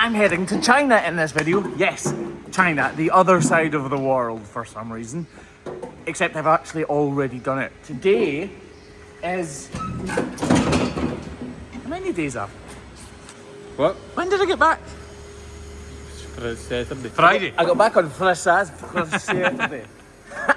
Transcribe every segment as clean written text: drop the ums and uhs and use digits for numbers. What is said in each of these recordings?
I'm heading to China in this video. Yes, China, the other side of the world for some reason. Except I've actually already done it. Today is... How many days after? What? When did I get back? Friday. I got back on Saturday.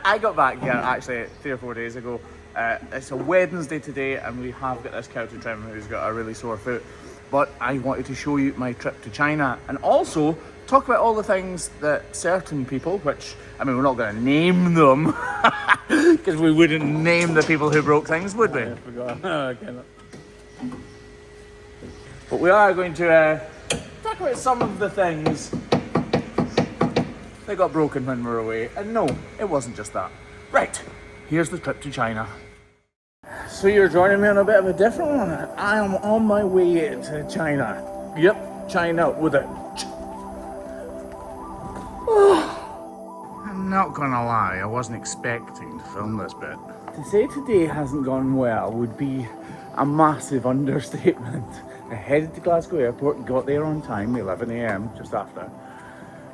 I got back here actually 3 or 4 days ago. It's a Wednesday today and we have got this cow to trim who's got a really sore foot. But I wanted to show you my trip to China and also talk about all the things that certain people, which, I mean, we're not going to name them because we wouldn't name the people who broke things, would we? I forgot. Okay. But we are going to talk about some of the things that got broken when we were away. And no, it wasn't just that. Right, here's the trip to China. So you're joining me on a bit of a different one. I am on my way to China. Yep, China with a ch. I'm not gonna lie, I wasn't expecting to film this bit. To say today hasn't gone well would be a massive understatement. I headed to Glasgow Airport, got there on time, 11 AM, just after.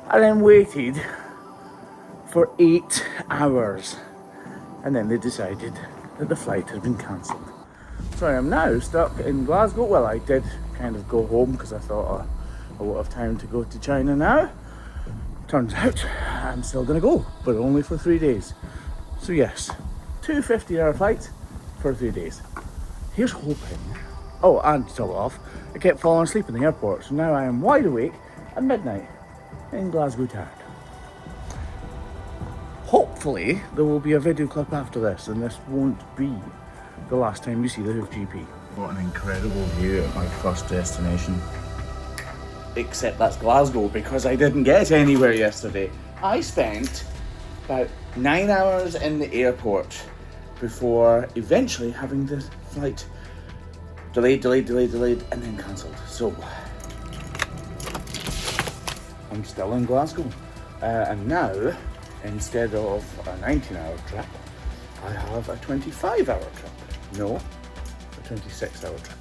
I then waited for 8 hours. And then they decided that the flight had been cancelled. So I am now stuck in Glasgow. Well, I did kind of go home because I thought I won't have time to go to China now. Turns out I'm still gonna go, but only for 3 days. So yes, 2 15-hour flights for 3 days. Here's hoping. Oh, and to top it off, I kept falling asleep in the airport, so now I am wide awake at midnight in Glasgow town. Hopefully there will be a video clip after this and this won't be the last time you see the Hoof GP. What an incredible view at my first destination. Except that's Glasgow because I didn't get anywhere yesterday. I spent about 9 hours in the airport before eventually having the flight delayed and then cancelled. So I'm still in Glasgow and now instead of a 19-hour trip, I have a 25-hour trip. No, a 26-hour trip.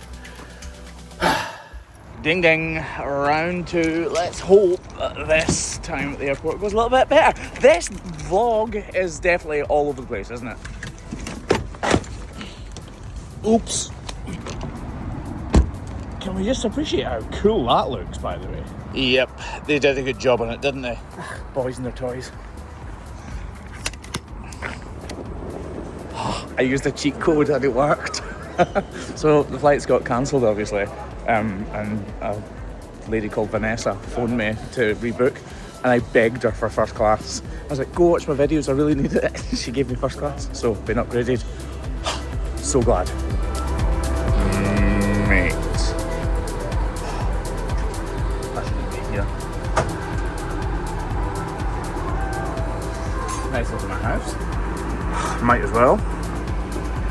Ding ding, round 2. Let's hope that this time at the airport goes a little bit better. This vlog is definitely all over the place, isn't it? Oops. Can we just appreciate how cool that looks, by the way? Yep, they did a good job on it, didn't they? Boys and their toys. I used a cheat code and it worked. So the flights got cancelled, obviously, and a lady called Vanessa phoned me to rebook and I begged her for first class. I was like, go watch my videos, I really need it. She gave me first class, so been upgraded. So glad. Mate. I shouldn't be here. Nice looking house. Might as well.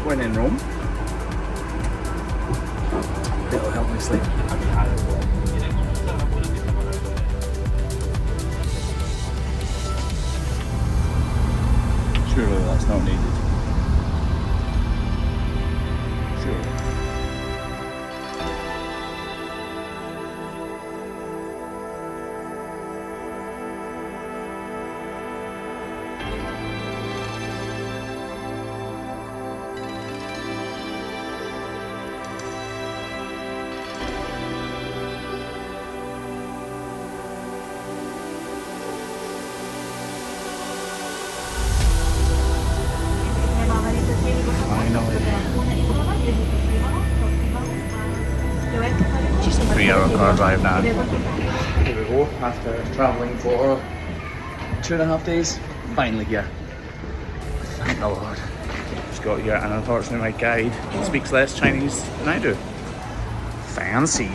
When in Rome. It'll help me sleep. Surely that's not needed. Surely. Just a 3-hour car drive now. Here we go, after travelling for 2.5 days, finally here. Thank the Lord. Just got here and unfortunately my guide speaks less Chinese than I do. Fancy.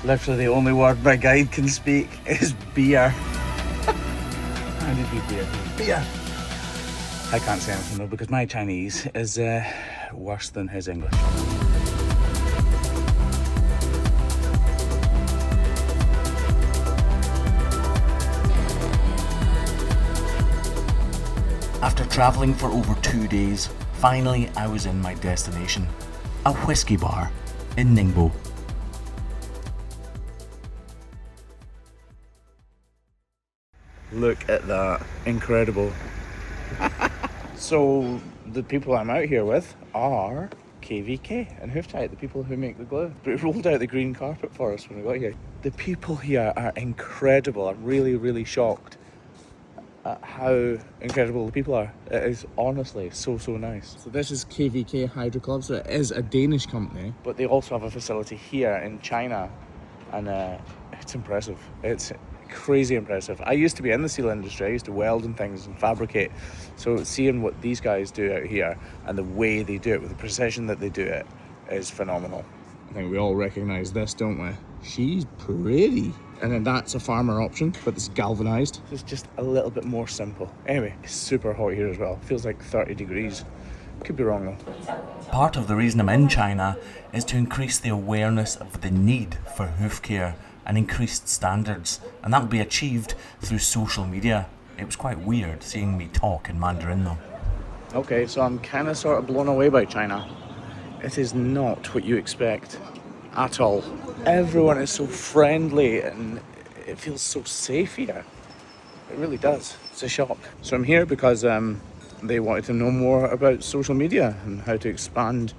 Literally the only word my guide can speak is beer. How did you beer? Beer. I can't say anything though because my Chinese is worse than his English. After travelling for over 2 days, finally I was in my destination, a whiskey bar in Ningbo. Look at that. Incredible. So, the people I'm out here with are KVK and Hoof the people who make the glue. But it rolled out the green carpet for us when we got here. The people here are incredible. I'm really, really shocked at how incredible the people are. It is honestly so nice. So this is KVK Hydro Club. So it is a Danish company, but they also have a facility here in China, and it's impressive. It's crazy impressive. I used to be in the steel industry. I used to weld and things and fabricate. So seeing what these guys do out here and the way they do it with the precision that they do it is phenomenal. I think we all recognize this, don't we? She's pretty. And then that's a farmer option, but it's galvanized. It's just a little bit more simple. Anyway, it's super hot here as well. Feels like 30 degrees. Could be wrong though. Part of the reason I'm in China is to increase the awareness of the need for hoof care and increased standards, and that will be achieved through social media. It was quite weird seeing me talk in Mandarin though. Okay, so I'm kind of sort of blown away by China. It is not what you expect at all. Everyone is so friendly and it feels so safe here. It really does. It's a shock. So I'm here because they wanted to know more about social media and how to expand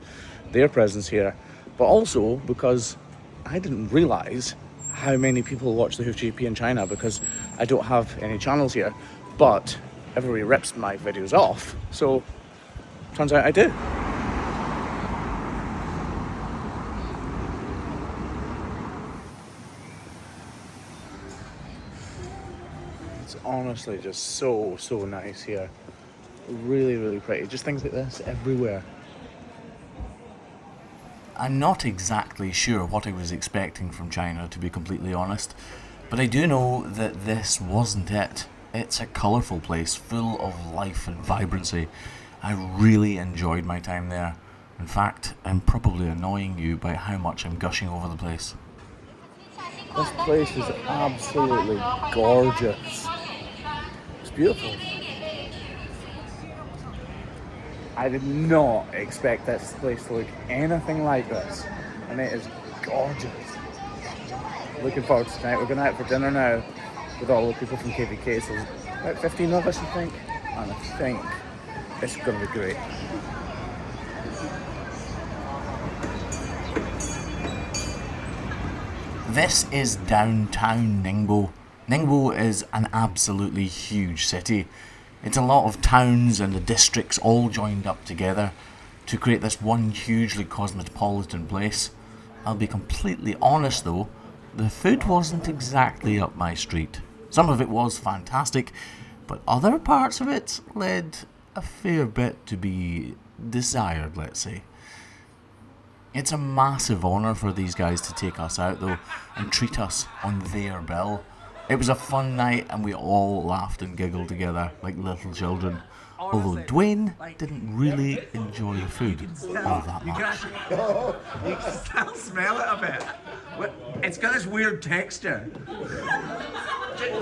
their presence here, but also because I didn't realise how many people watch the Hoof GP in China, because I don't have any channels here, but everybody rips my videos off, so turns out I do. It's honestly just so nice here. Really pretty. Just things like this everywhere. I'm not exactly sure what I was expecting from China, to be completely honest, but I do know that this wasn't it. It's a colourful place, full of life and vibrancy. I really enjoyed my time there. In fact, I'm probably annoying you by how much I'm gushing over the place. This place is absolutely gorgeous. It's beautiful. I did not expect this place to look anything like this, and it is gorgeous. Looking forward to tonight. We're going out for dinner now with all the people from KVK, so about 15 of us I think, and I think it's going to be great. This is downtown Ningbo. Ningbo is an absolutely huge city. It's a lot of towns and the districts all joined up together to create this one hugely cosmopolitan place. I'll be completely honest though, the food wasn't exactly up my street. Some of it was fantastic, but other parts of it led a fair bit to be desired, let's say. It's a massive honour for these guys to take us out though and treat us on their bill. It was a fun night and we all laughed and giggled together like little children. Although Dwayne didn't really enjoy the food all that much. You can still smell it a bit. It's got this weird texture.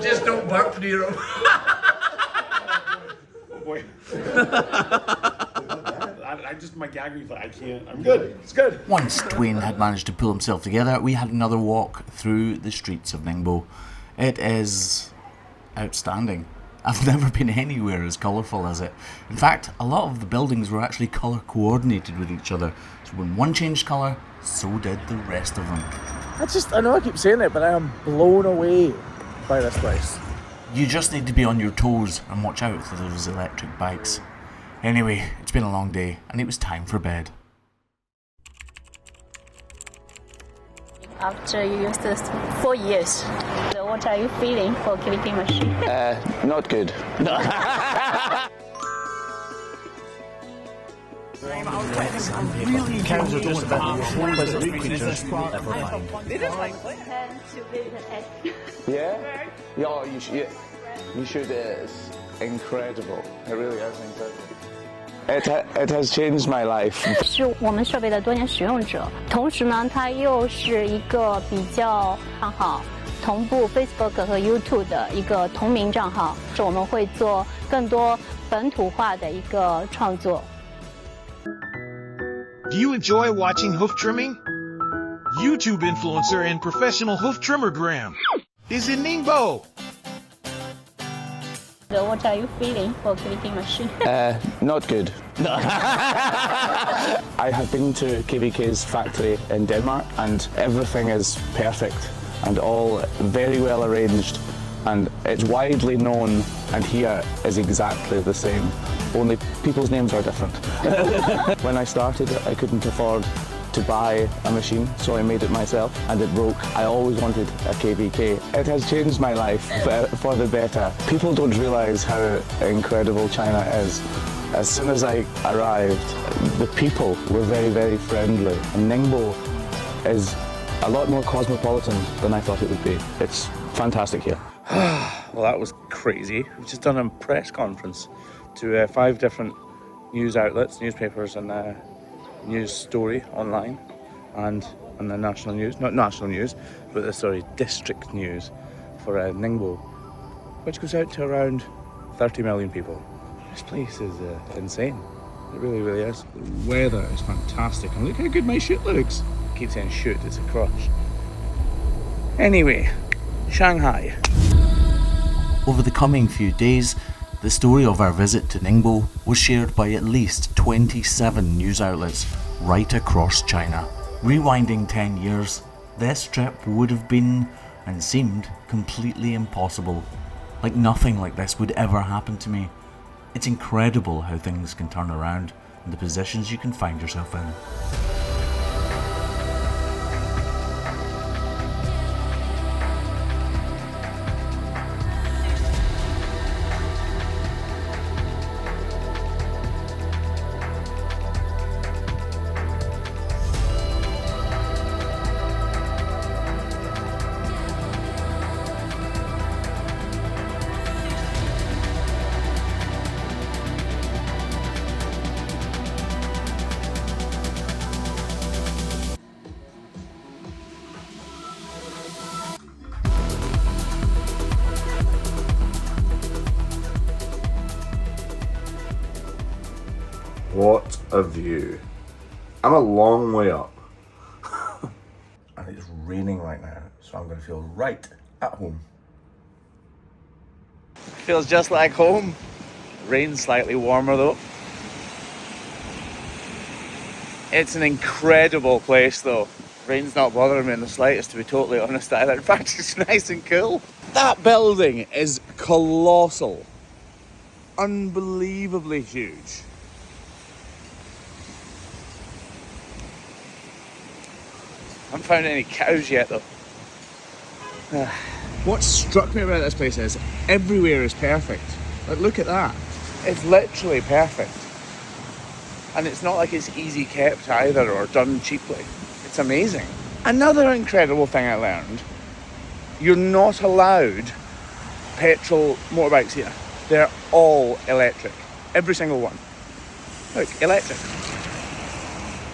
Just don't burp near it. Boy. My gag reflex, I can't. I'm good. It's good. Once Dwayne had managed to pull himself together, we had another walk through the streets of Ningbo. It is outstanding. I've never been anywhere as colourful as it. In fact, a lot of the buildings were actually colour coordinated with each other. So when one changed colour, so did the rest of them. I know I keep saying it, but I am blown away by this place. You just need to be on your toes and watch out for those electric bikes. Anyway, it's been a long day and it was time for bed. After you used this 4 years, so what are you feeling for KVK machine? Not good. Cows are just about the most pleasant creatures ever find. Yeah? Yeah, you should. It's incredible. It really is incredible. It has changed my life. 是我们设备的多年使用者，同时呢，它又是一个比较账号，同步 Facebook 和 YouTube 的一个同名账号，是我们会做更多本土化的一个创作。Do you enjoy watching hoof trimming? YouTube influencer and professional hoof trimmer Graeme is in Ningbo. So what are you feeling for KVK machine? Not good. I have been to KVK's factory in Denmark and everything is perfect and all very well arranged, and it's widely known, and here is exactly the same, only people's names are different. When I started, I couldn't afford to buy a machine, so I made it myself and it broke. I always wanted a KVK. It has changed my life for the better. People don't realise how incredible China is. As soon as I arrived, the people were very, very friendly. And Ningbo is a lot more cosmopolitan than I thought it would be. It's fantastic here. Well, that was crazy. We've just done a press conference to 5 different news outlets, newspapers and news story online and the national news, not national news, but district news for Ningbo, which goes out to around 30 million people. This place is insane. It really, really is. The weather is fantastic, and look how good my shoot looks. I keep saying shoot, it's a crotch. Anyway, Shanghai. Over the coming few days, the story of our visit to Ningbo was shared by at least 27 news outlets right across China. Rewinding 10 years, this trip would have been and seemed completely impossible. Like nothing like this would ever happen to me. It's incredible how things can turn around and the positions you can find yourself in. What a view. I'm a long way up. And it's raining right now, so I'm going to feel right at home. Feels just like home. Rain's slightly warmer though. It's an incredible place though. Rain's not bothering me in the slightest, to be totally honest either. In fact, it's nice and cool. That building is colossal. Unbelievably huge. I haven't found any cows yet though. What struck me about this place is everywhere is perfect. Like, look at that. It's literally perfect. And it's not like it's easy kept either or done cheaply. It's amazing. Another incredible thing I learned, you're not allowed petrol motorbikes here. They're all electric. Every single one. Look, electric.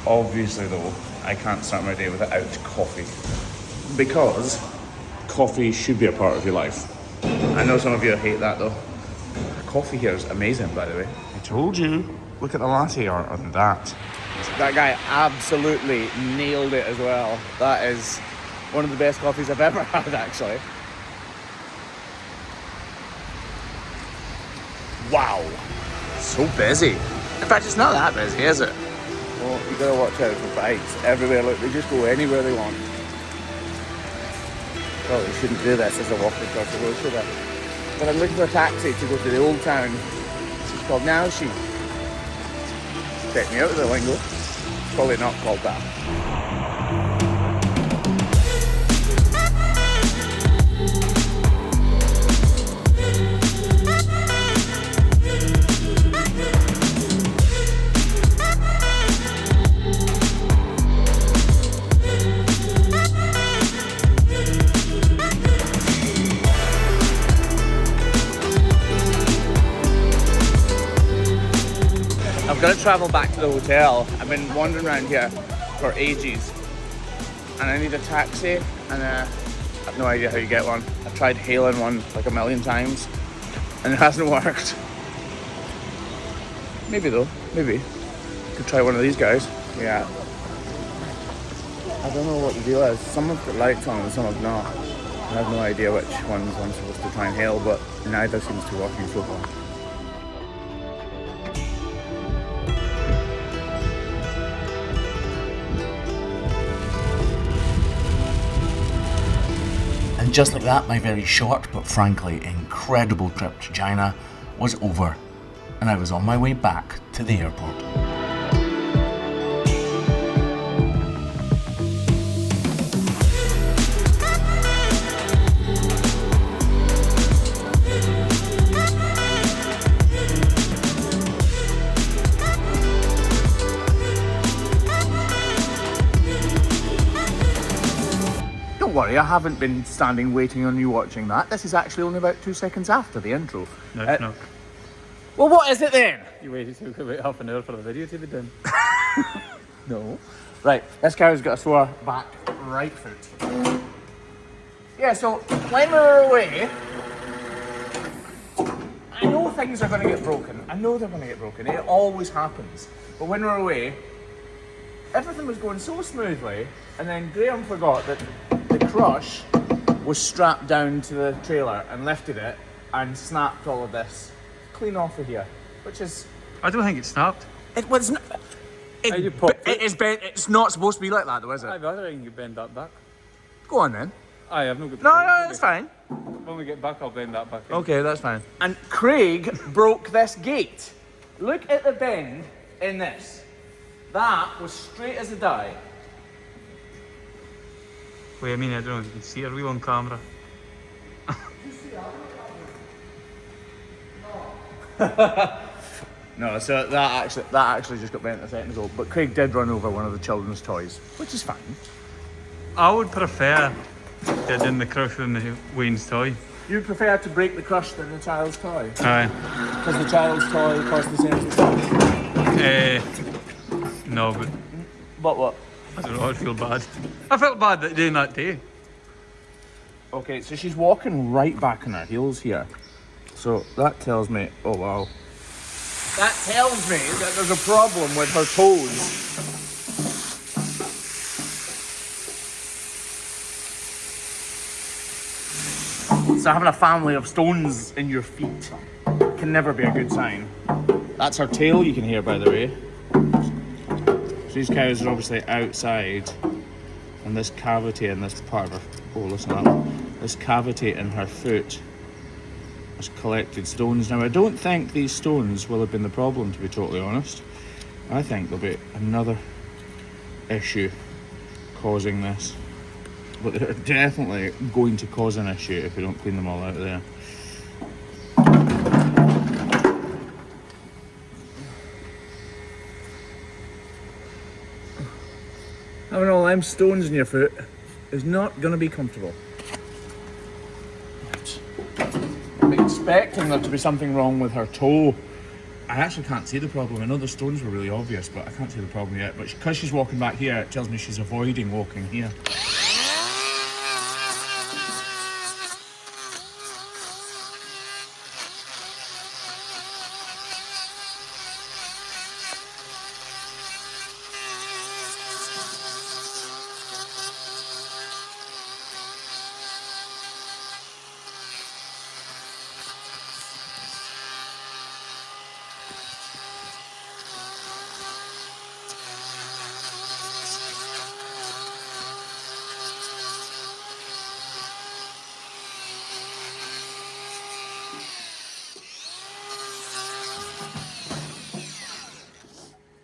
Obviously though, I can't start my day without coffee. Because coffee should be a part of your life. I know some of you hate that though. Coffee here is amazing, by the way. I told you. Look at the latte art on that. That guy absolutely nailed it as well. That is one of the best coffees I've ever had, actually. Wow. So busy. In fact, it's not that busy, is it? Well, you gotta watch out for bikes everywhere. Look, they just go anywhere they want. Probably shouldn't do this as a walking across the road, should I? But I'm looking for a taxi to go to the old town. It's called Naoshi. Check me out with the lingo. It's probably not called that. I've got to travel back to the hotel. I've been wandering around here for ages and I need a taxi, and I have no idea how you get one. I've tried hailing one like a million times and it hasn't worked. Maybe though, maybe. Could try one of these guys. Yeah. I don't know what the deal is. Some have got lights on and some have not. I have no idea which ones I'm supposed to try and hail, but neither seems to be working so far. And just like that, my very short but frankly incredible trip to China was over, and I was on my way back to the airport. Don't worry, I haven't been standing waiting on you watching that. This is actually only about 2 seconds after the intro. No, it's not. Well, what is it then? You waited about half an hour for the video to be done. No. Right, this cow's got a sore back right foot. Yeah, so when we were away, I know things are going to get broken. I know they're going to get broken. It always happens. But when we were away, everything was going so smoothly, and then Graeme forgot that the crush was strapped down to the trailer and lifted it and snapped all of this clean off of here, which is... I don't think it snapped. It was not... How you pop It is bent. It's not supposed to be like that, though, is it? I think you bend that back. Go on then. I've not got the No, time. no, that's fine. When we get back, I'll bend that back in. Okay, that's fine. And Craig broke this gate. Look at the bend in this. That was straight as a die. Wait, I mean, I don't know if you can see it. Are we on camera? No, so that actually just got bent a second ago. But Craig did run over one of the children's toys, which is fine. I would prefer getting the crush than the Wayne's toy. You prefer to break the crush than the child's toy? Aye. Because the child's toy costs the same as the toy. No, but But what? I don't know, I feel bad. I felt bad that doing that day. Okay, so she's walking right back on her heels here. So that tells me, oh wow. That tells me that there's a problem with her toes. So having a family of stones in your feet can never be a good sign. That's her tail you can hear, by the way. So these cows are obviously outside, and this cavity in this part of her, oh listen to that, this cavity in her foot has collected stones. Now I don't think these stones will have been the problem, to be totally honest. I think there'll be another issue causing this. But they're definitely going to cause an issue if we don't clean them all out of there. Having all them stones in your foot is not going to be comfortable. I'm expecting there to be something wrong with her toe. I actually can't see the problem. I know the stones were really obvious, but I can't see the problem yet. But because she's walking back here, it tells me she's avoiding walking here.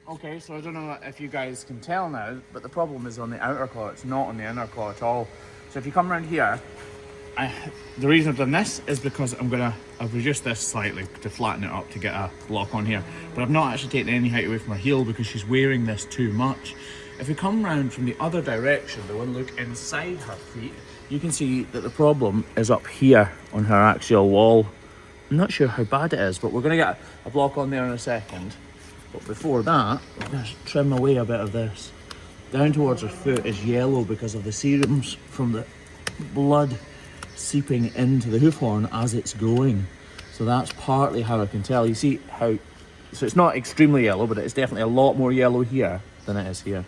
Okay, so I don't know if you guys can tell now, but the problem is on the outer claw. It's not on the inner claw at all. So if you come around here, the reason I've done this is because I've reduced this slightly to flatten it up to get a block on here. But I've not actually taken any height away from her heel because she's wearing this too much. If we come round from the other direction, the one look inside her feet, you can see that the problem is up here on her axial wall. I'm not sure how bad it is, but we're going to get a block on there in a second. But before that, we're going to trim away a bit of this. Down towards her foot is yellow because of the serums from the blood seeping into the hoof horn as it's growing. So that's partly how I can tell. You see how, so it's not extremely yellow, but it's definitely a lot more yellow here than it is here.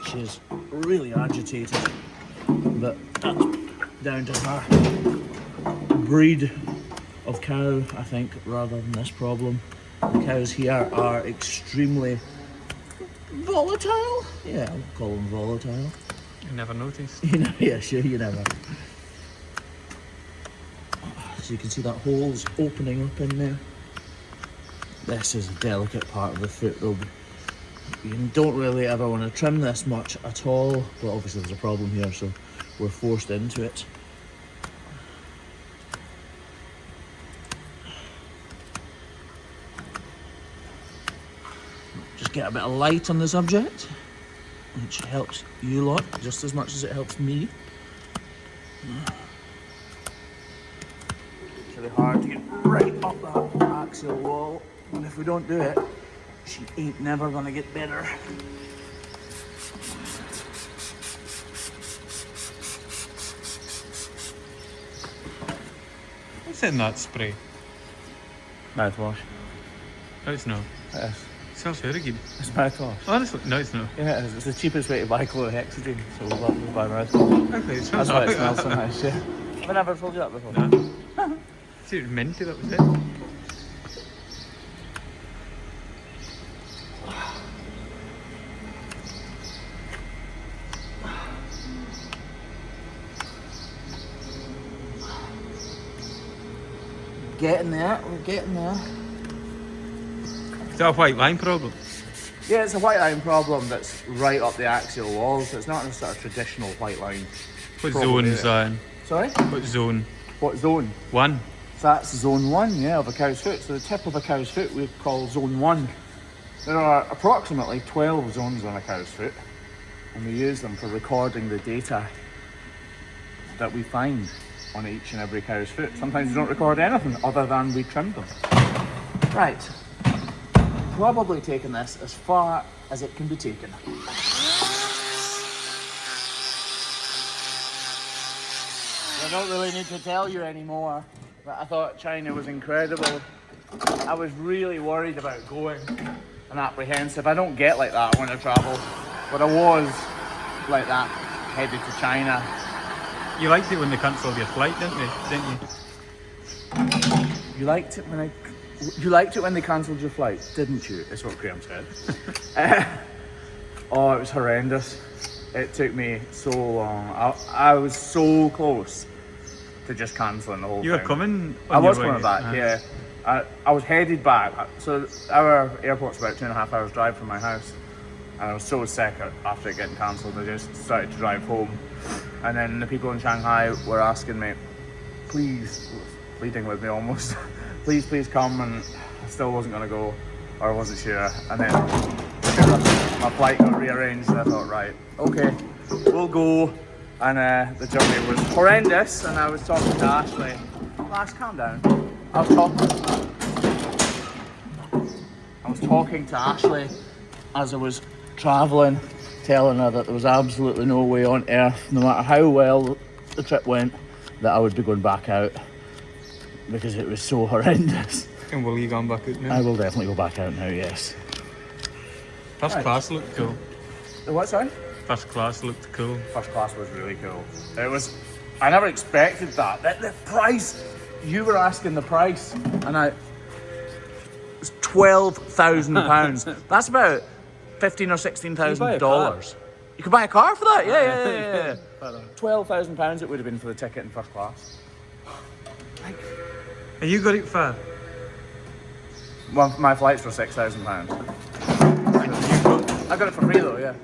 She's really agitated, but down to her breed of cow, I think, rather than this problem. The cows here are extremely volatile. Yeah, I'll call them volatile. You never noticed. You know, yeah, sure, you never. So you can see that hole's opening up in there. This is a delicate part of the foot though. You don't really ever want to trim this much at all, but obviously there's a problem here, so we're forced into it. Just get a bit of light on the subject, which helps you lot just as much as it helps me. It's really hard to get right up that axial wall, and if we don't do it, she ain't never gonna get better. What's in that spray? Mouthwash. No, it's not. It is. It smells very good. It's mouthwash. Honestly, no, it's not. Yeah, it is. It's the cheapest way to buy chlorhexidine, so we'll buy mouthwash. Okay, it That's smells why it smells so nice, yeah. Have I never told you that before? No. See, it was minty, that was it. Getting there, we're getting there. Is that a white line problem? Yeah, it's a white line problem that's right up the axial walls. It's not a sort of traditional white line. What problem, zone is that in? Sorry? What zone? What zone? 1. So that's zone 1, yeah, of a cow's foot. So the tip of a cow's foot we call zone 1. There are approximately 12 zones on a cow's foot, and we use them for recording the data that we find on each and every cow's foot. Sometimes we don't record anything other than we trimmed them. Right. Probably taking this as far as it can be taken. I don't really need to tell you anymore, but I thought China was incredible. I was really worried about going and apprehensive. I don't get like that when I travel, but I was like that headed to China. You liked it when they cancelled your flight, didn't you? You liked it when they cancelled your flight, didn't you? Is what Graeme said. Oh, it was horrendous. It took me so long. I was so close to just cancelling the whole thing. You were coming on I was your way. coming back, yeah. I was headed back. So our airport's about 2.5 hours drive from my house. And I was so sick after it getting cancelled, I just started to drive home. And then the people in Shanghai were asking me, please, pleading with me almost, please come, and I still wasn't going to go, or I wasn't sure. And then my flight got rearranged, and I thought, right, okay, we'll go. And the journey was horrendous, and I was talking to Ashley. Lass, calm down. I was talking to Ashley as I was travelling, telling her that there was absolutely no way on earth, no matter how well the trip went, that I would be going back out, because it was so horrendous. And will you go back out now? I will definitely go back out now, yes. First class looked cool. The what, sorry? First class looked cool. First class was really cool. I never expected that. The price, you were asking the price, and it's £12,000. That's about $15,000 or $16,000. You could buy a car for that? Yeah. £12,000 it would have been for the ticket in first class. Are you got it far? Well, my flights were £6,000. I got it for free though, yeah.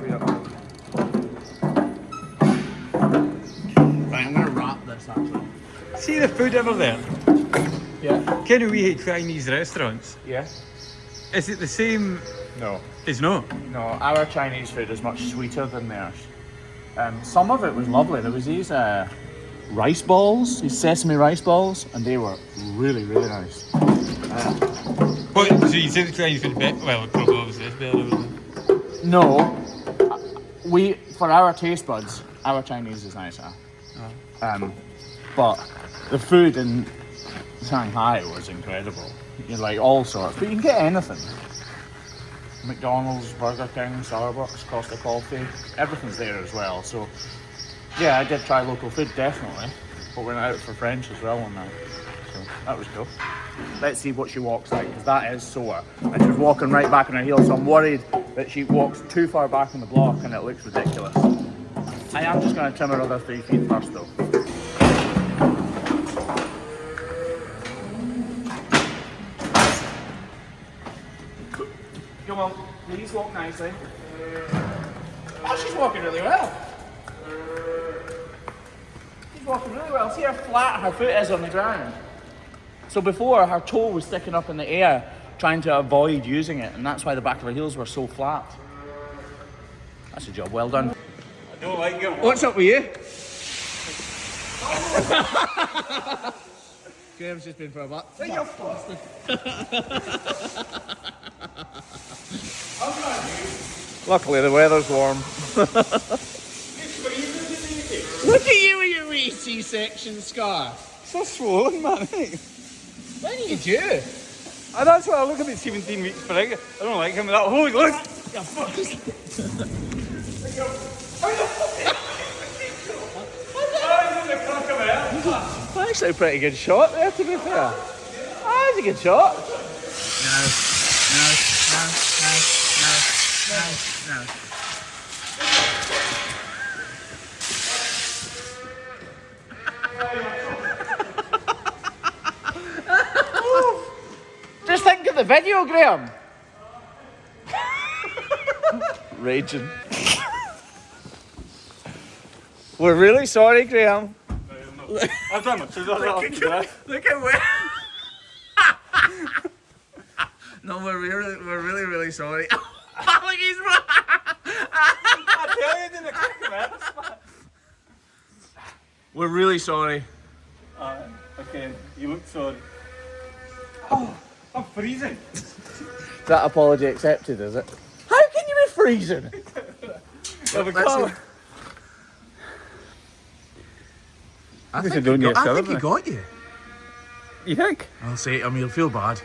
Free up. Right, I'm gonna wrap this actually. See the food over there? Yeah. Can we eat Chinese restaurants? Yeah. Is it the same? No. It's not. No, our Chinese food is much sweeter than theirs. Some of it was lovely. There was these rice balls, these sesame rice balls, and they were really, really nice. What? So you said the Chinese food better? Well, probably obviously it's better over there. No, for our taste buds, our Chinese is nicer. But the food in Shanghai was incredible. You like all sorts, but you can get anything. McDonald's, Burger King, Starbucks, Costa Coffee, everything's there as well. So yeah, I did try local food, definitely, but we're out for French as well on that, so that was cool. Let's see what she walks like, because that is sore, and she's walking right back on her heels, so I'm worried that she walks too far back on the block and it looks ridiculous. I am just going to trim her other 3 feet first though. Come on, please walk nicely. Oh, she's walking really well. She's walking really well. See how flat her foot is on the ground. So before, her toe was sticking up in the air, trying to avoid using it, and that's why the back of her heels were so flat. That's a job well done. I don't like it. What's up with you? Graham's just been for a butt. Luckily the weather's warm. Look at you with your wee C-section scar. So swollen, man. When did you? And that's why I look at it 17 weeks pregnant. I don't like him. That holy look. Actually a pretty good shot there, to be fair. That's a good shot. No. Just think of the video, Graham. Raging. We're really sorry, Graham. I've done it. Look at where. No, we're really sorry. Look, he's. I tell you, didn't kick him out. We're really sorry. Okay, you look sorry. Oh, I'm freezing. Is that apology accepted, is it? How can you be freezing? I think he got you. You think? I'll say it, you'll feel bad.